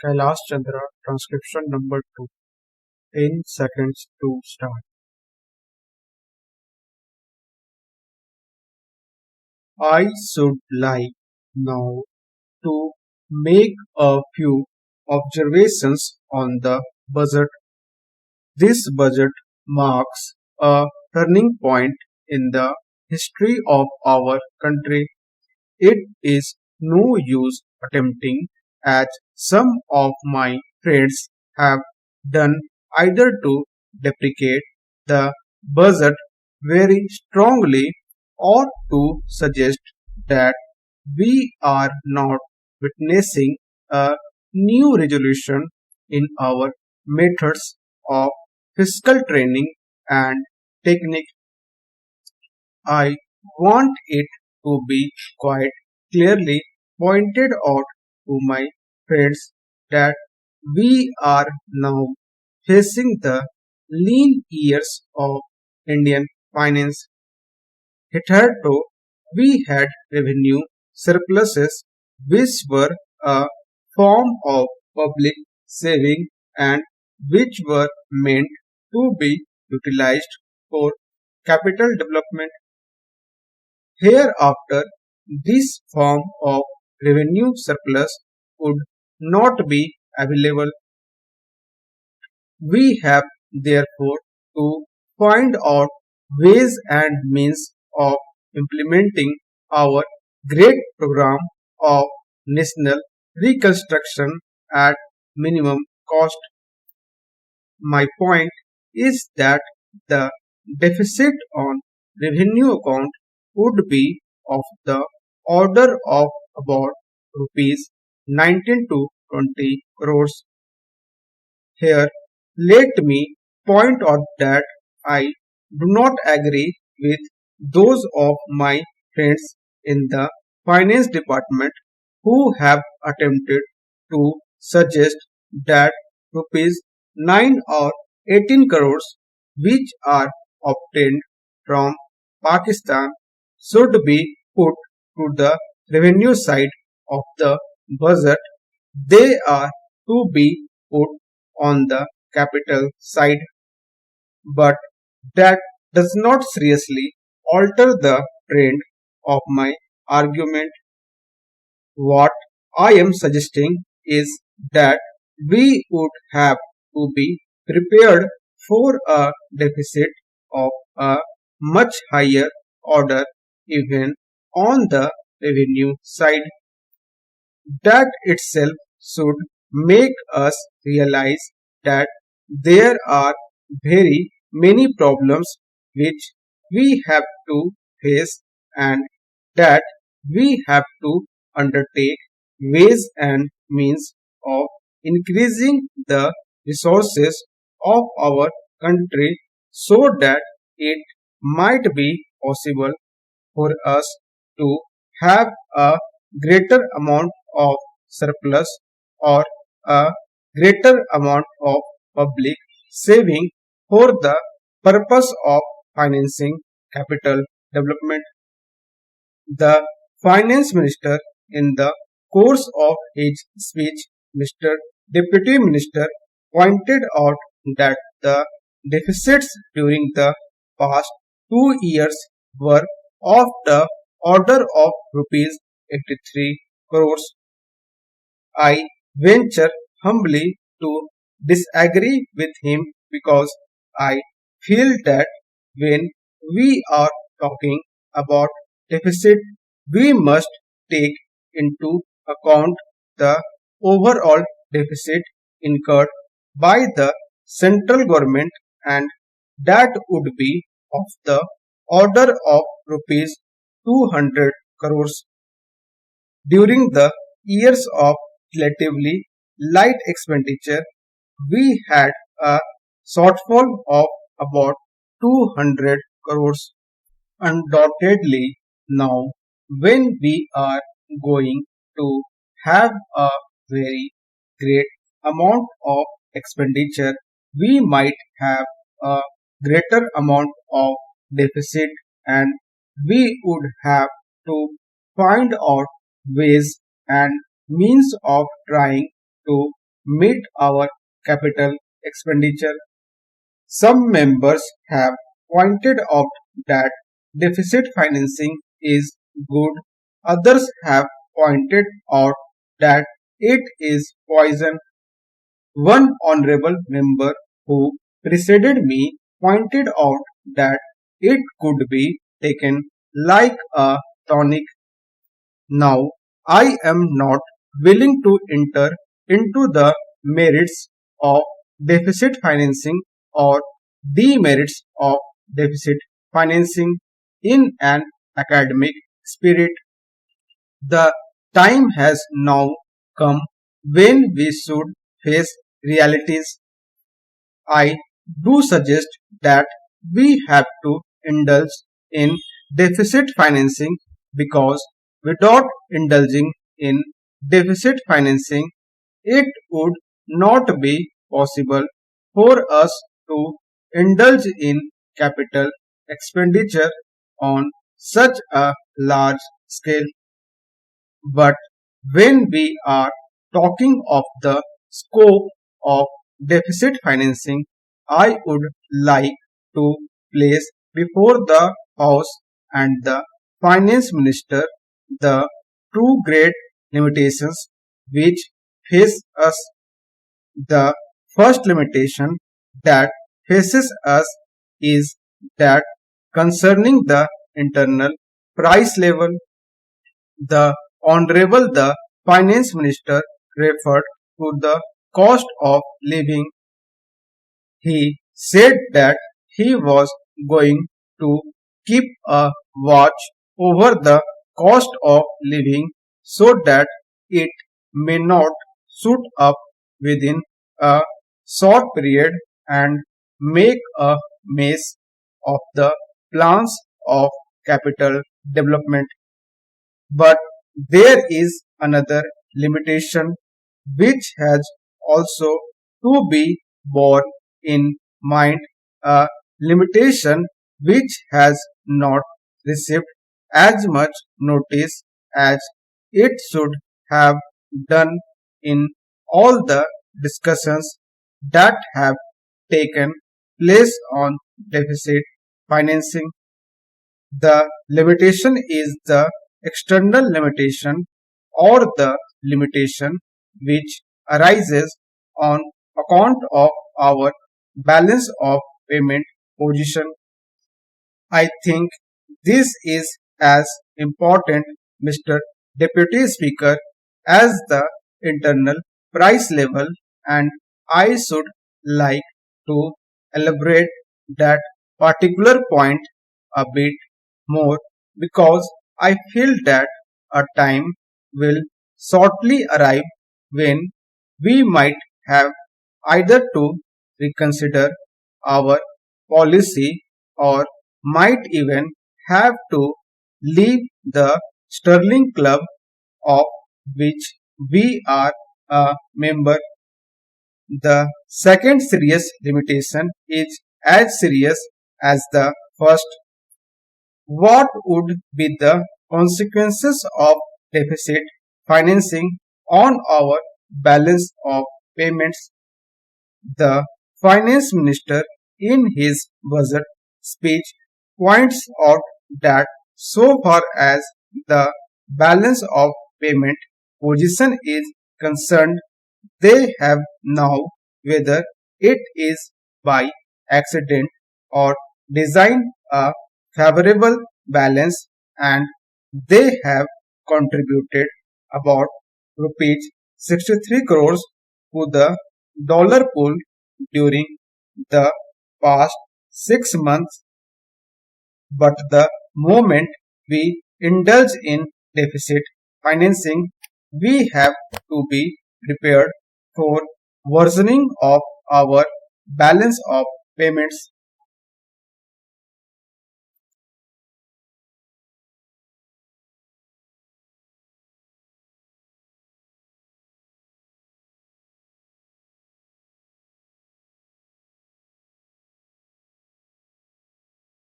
Kailash Chandra Transcription number 2 in seconds to start. I should like now to make a few observations on the budget. This budget marks a turning point in the history of our country. It is no use attempting, as some of my friends have done, either to deprecate the budget very strongly or to suggest that we are not witnessing a new revolution in our methods of fiscal training and technique. I want it to be quite clearly pointed out to my friends that we are now facing the lean years of Indian finance. Hitherto, we had revenue surpluses which were a form of public saving and which were meant to be utilized for capital development. Hereafter, this form of revenue surplus would not be available. We have therefore to find out ways and means of implementing our great program of national reconstruction at minimum cost. My point is that the deficit on revenue account would be of the order of about rupees 19 to 20 crores. Here, let me point out that I do not agree with those of my friends in the finance department who have attempted to suggest that rupees 9 or 18 crores which are obtained from Pakistan should be put to the revenue side of the budget. They are to be put on the capital side, but that does not seriously alter the trend of my argument. What I am suggesting is that we would have to be prepared for a deficit of a much higher order even on the revenue side. That itself should make us realize that there are very many problems which we have to face and that we have to undertake ways and means of increasing the resources of our country so that it might be possible for us to have a greater amount of surplus or a greater amount of public saving for the purpose of financing capital development. The finance minister, in the course of his speech, Mr. Deputy Minister pointed out that the deficits during the past 2 years were of the order of rupees 83 crores. I venture humbly to disagree with him because I feel that when we are talking about deficit, we must take into account the overall deficit incurred by the central government and that would be of the order of rupees 200 crores. During the years of relatively light expenditure, we had a shortfall of about 200 crores. Undoubtedly, now when we are going to have a very great amount of expenditure, we might have a greater amount of deficit and we would have to find out ways and means of trying to meet our capital expenditure. Some members have pointed out that deficit financing is good. Others have pointed out that it is poison. One honorable member who preceded me pointed out that it could be taken like a tonic. Now, I am not willing to enter into the merits of deficit financing or demerits of deficit financing in an academic spirit. The time has now come when we should face realities. I do suggest that we have to indulge in deficit financing because without indulging in deficit financing, it would not be possible for us to indulge in capital expenditure on such a large scale. But when we are talking of the scope of deficit financing, I would like to place before the House and the Finance Minister the two great limitations which face us. The first limitation that faces us is that concerning the internal price level. The Honorable the Finance Minister referred to the cost of living. He said that he was going to keep a watch over the cost of living so that it may not shoot up within a short period and make a mess of the plans of capital development. But there is another limitation which has also to be borne in mind, a limitation which has not received as much notice as it should have done in all the discussions that have taken place on deficit financing. The limitation is the external limitation or the limitation which arises on account of our balance of payment position. I think this is as important, Mr. Deputy Speaker, as the internal price level, and I should like to elaborate that particular point a bit more because I feel that a time will shortly arrive when we might have either to reconsider our policy or might even have to leave the Sterling Club of which we are a member. The second serious limitation is as serious as the first. What would be the consequences of deficit financing on our balance of payments? The finance minister in his budget speech points out that so far as the balance of payment position is concerned, they have now, whether it is by accident or design, a favorable balance, and they have contributed about rupees 63 crores to the dollar pool during the past 6 months. But the moment we indulge in deficit financing, we have to be prepared for worsening of our balance of payments.